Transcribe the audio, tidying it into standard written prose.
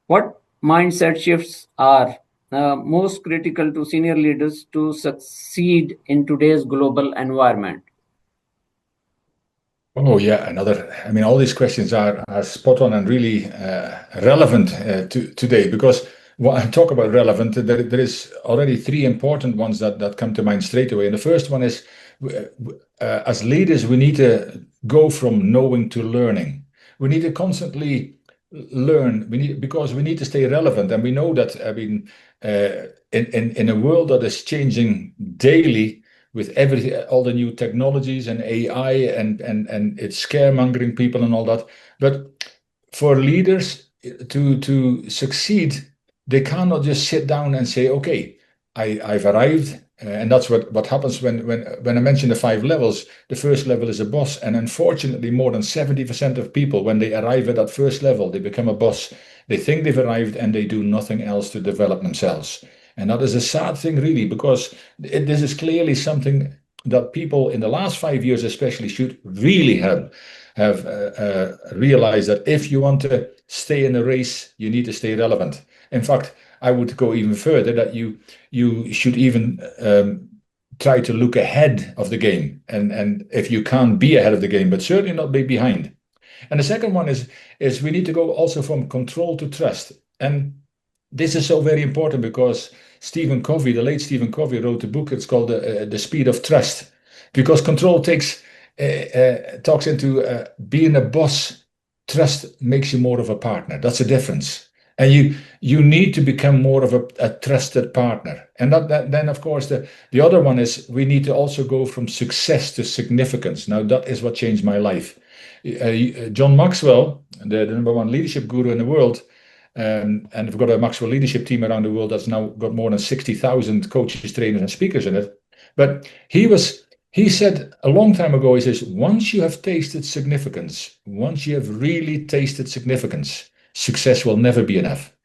What mindset shifts are most critical to senior leaders to succeed in today's global environment? Oh yeah, I mean, all these questions are spot on and really relevant to today because when I talk about relevant, there is already three important ones that come to mind straight away. And the first one is, as leaders, we need to go from knowing to learning. We need to constantly learn. Because we need to stay relevant, and we know that. I mean, in a world that is changing daily with all the new technologies and AI and it's scaremongering people and all that. But for leaders to succeed, they cannot just sit down and say, "Okay, I've arrived." And that's what happens when I mention the five levels. The first level is a boss, and unfortunately, more than 70% of people, when they arrive at that first level, they become a boss. They think they've arrived, and they do nothing else to develop themselves. And that is a sad thing, really, because this is clearly something that people in the last 5 years, especially, should really have realized that if you want to stay in a race, you need to stay relevant. In fact, I would go even further that you should even try to look ahead of the game, and if you can't be ahead of the game, but certainly not be behind. And the second one is we need to go also from control to trust. And this is so very important because Stephen Covey, the late Stephen Covey, wrote a book. It's called The Speed of Trust, because control talks into being a boss. Trust makes you more of a partner. That's the difference. And you need to become more of a trusted partner. And then of course the other one is we need to also go from success to significance. Now that is what changed my life. John Maxwell, the number one leadership guru in the world, and we've got a Maxwell leadership team around the world that's now got more than 60,000 coaches, trainers, and speakers in it. But he said a long time ago, he says, once you have tasted significance, once you have really tasted significance, success will never be enough.